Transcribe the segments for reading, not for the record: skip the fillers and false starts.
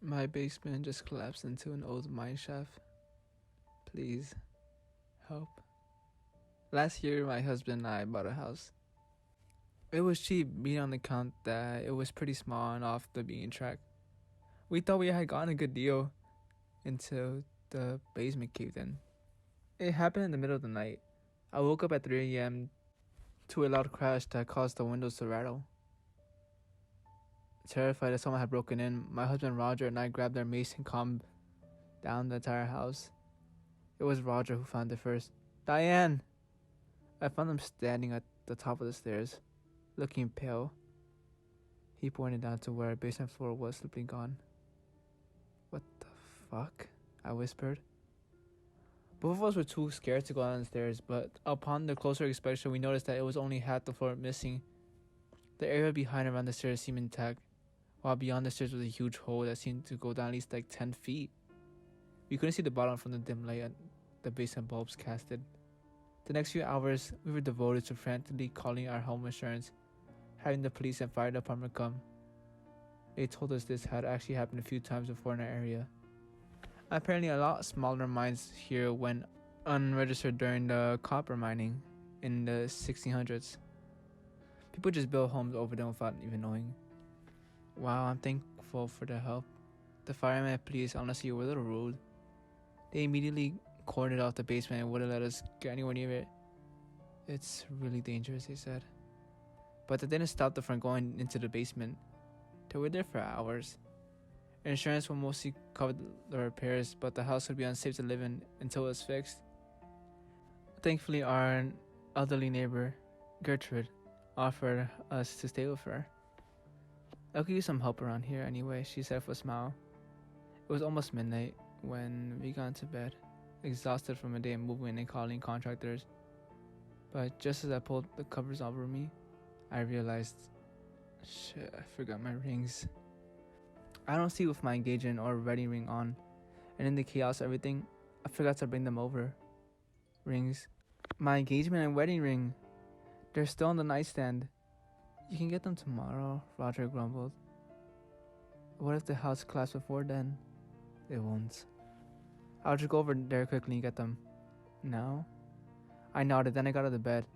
My basement just collapsed into an old mine shaft. Please, help. Last year, my husband and I bought a house. It was cheap, being on the count that it was pretty small and off the beaten track. We thought we had gotten a good deal until the basement caved in. It happened in the middle of the night. I woke up at 3 a.m. to a loud crash that caused the windows to rattle. Terrified that someone had broken in, my husband Roger and I grabbed our mace and calmed down the entire house. It was Roger who found it first. Diane! I found him standing at the top of the stairs, looking pale. He pointed down to where our basement floor was simply gone. What the fuck? I whispered. Both of us were too scared to go down the stairs, but upon the closer inspection, we noticed that it was only half the floor missing. The area behind around the stairs seemed intact, while beyond the stairs was a huge hole that seemed to go down at least like 10 feet. We couldn't see the bottom from the dim light the basement bulbs casted. The next few hours, we were devoted to frantically calling our home insurance, having the police and fire department come. They told us this had actually happened a few times before in our area. Apparently, a lot smaller mines here went unregistered during the copper mining in the 1600s. People just built homes over them without even knowing. Wow, I'm thankful for the help. The firemen and police honestly were a little rude. They immediately cordoned off the basement and wouldn't let us get anywhere near it. It's really dangerous, they said. But that didn't stop them from going into the basement. They were there for hours. Insurance will mostly cover the repairs, but the house would be unsafe to live in until it was fixed. Thankfully, our elderly neighbor, Gertrude, offered us to stay with her. "I'll give you some help around here anyway," she said with a smile. It was almost midnight when we got into bed, exhausted from a day of moving and calling contractors. But just as I pulled the covers over me, I realized, shit, I forgot my rings. I don't sleep with my engagement or wedding ring on, and in the chaos of everything, I forgot to bring them over. Rings. My engagement and wedding ring. They're still on the nightstand. "You can get them tomorrow," Roger grumbled. "What if the house collapsed before then?" "It won't. I'll just go over there quickly and get them." "Now?" I nodded, then I got out of bed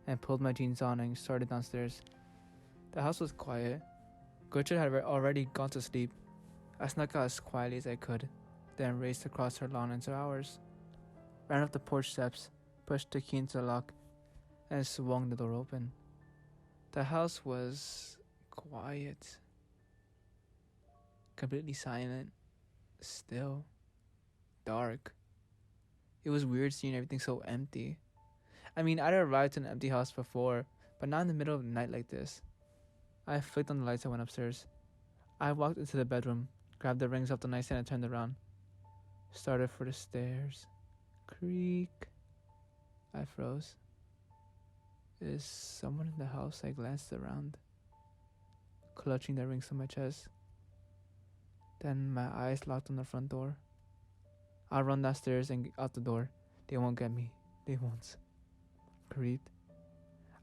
and pulled my jeans on and started downstairs. The house was quiet. Gertrude had already gone to sleep. I snuck out as quietly as I could, then raced across her lawn into ours. Ran up the porch steps, pushed the key into the lock, and swung the door open. The house was quiet. Completely silent. Still. Dark. It was weird seeing everything so empty. I mean, I'd arrived to an empty house before, but not in the middle of the night like this. I flicked on the lights and went upstairs. I walked into the bedroom, grabbed the rings off the nightstand and turned around. Started for the stairs. Creak. I froze. Is someone in the house? I glanced around, clutching the rings to my chest. Then my eyes locked on the front door. I'll run downstairs and out the door. They won't get me. They won't. Creeped.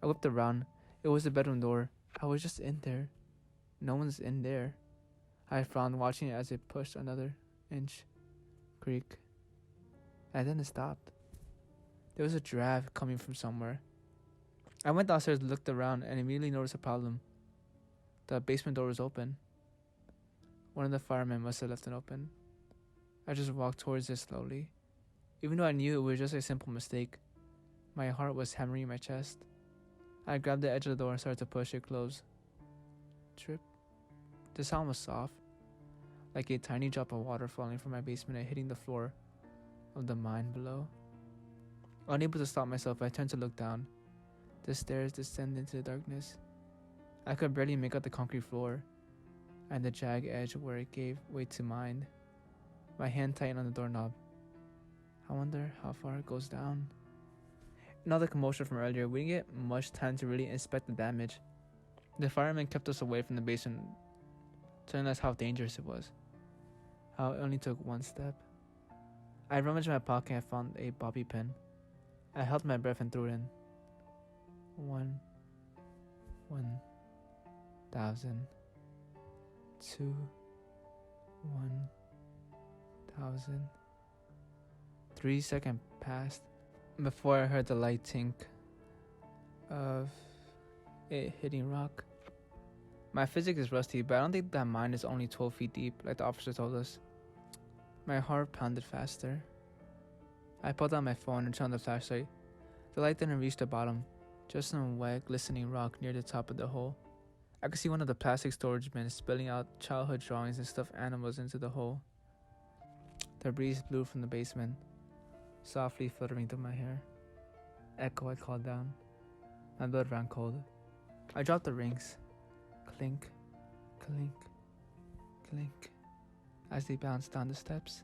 I whipped around. It was the bedroom door. I was just in there. No one's in there. I frowned, watching it as it pushed another inch. Creak. And then it stopped. There was a draft coming from somewhere. I went downstairs, looked around, and immediately noticed a problem. The basement door was open. One of the firemen must have left it open. I just walked towards it slowly. Even though I knew it was just a simple mistake, my heart was hammering in my chest. I grabbed the edge of the door and started to push it closed. Trip. The sound was soft, like a tiny drop of water falling from my basement and hitting the floor of the mine below. Unable to stop myself, I turned to look down. The stairs descended into the darkness. I could barely make out the concrete floor and the jagged edge where it gave way to mine. My hand tightened on the doorknob. I wonder how far it goes down. In all the commotion from earlier, we didn't get much time to really inspect the damage. The firemen kept us away from the basement, telling us how dangerous it was. How it only took one step. I rummaged in my pocket and found a bobby pin. I held my breath and threw it in. 1,000, 2, 1,000. 3 seconds passed before I heard the light tink of it hitting rock. My physics is rusty, but I don't think that mine is only 12 feet deep, like the officer told us. My heart pounded faster. I pulled out my phone and turned on the flashlight. The light didn't reach the bottom, just some wet, glistening rock near the top of the hole. I could see one of the plastic storage bins spilling out childhood drawings and stuffed animals into the hole. The breeze blew from the basement, softly fluttering through my hair. Echo, I called down. My blood ran cold. I dropped the rings. Clink, clink, clink, as they bounced down the steps.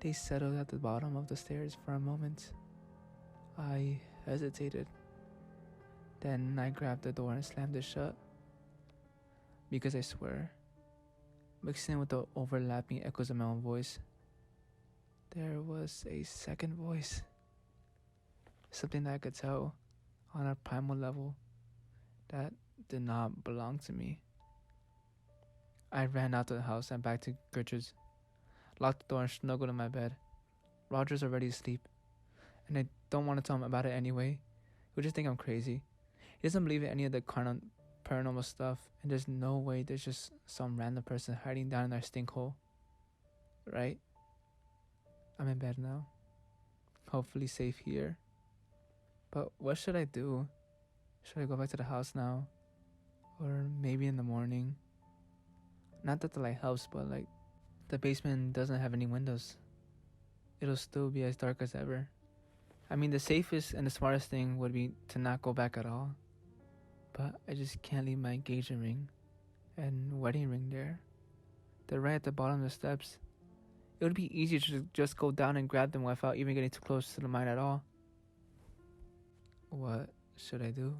They settled at the bottom of the stairs for a moment. I hesitated. Then I grabbed the door and slammed it shut. Because I swear, mixing with the overlapping echoes of my own voice, there was a second voice. Something that I could tell on a primal level that did not belong to me. I ran out of the house and back to Gertrude's, locked the door and snuggled in my bed. Roger's already asleep, and I don't want to tell him about it anyway. He'll just think I'm crazy. He doesn't believe in any of the paranormal stuff, and there's no way there's just some random person hiding down in our stink hole. Right? I'm in bed now. Hopefully safe here. But what should I do? Should I go back to the house now? Or maybe in the morning? Not that the light helps, but like, the basement doesn't have any windows. It'll still be as dark as ever. I mean, the safest and the smartest thing would be to not go back at all. But I just can't leave my engagement ring and wedding ring there. They're right at the bottom of the steps. It would be easier to just go down and grab them without even getting too close to the mine at all. What should I do?